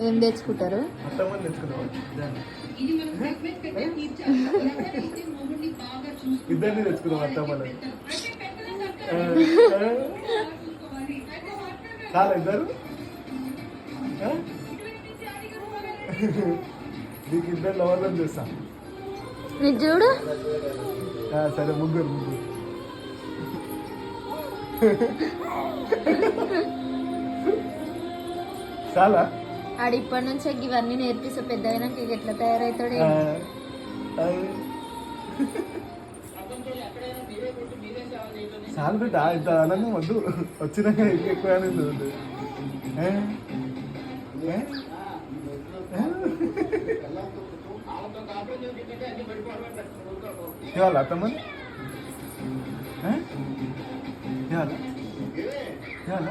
ఏం తెచ్చుకుంటారు? అత్తమ్మని తెచ్చుకున్నావా? ఇద్దరిని తెచ్చుకున్నావు అత్తమ్మని. చాలా ఇద్దరు నీకు ఇద్దరు లవర్లను చేస్తా. నీకు చూడు. సరే ముగ్గురు చాలా ఆడు ఇప్పటి నుంచే ఇవన్నీ నేర్పిస్తే పెద్ద అయినాక ఎట్లా తయారవుతాడు. చాలా బిడ్డ ఇంత ఆనందం వద్దు, వచ్చినాక ఎక్కువ ఆనందం ఉంది. ఇవాళ అత్తమ్మని ఇవాళ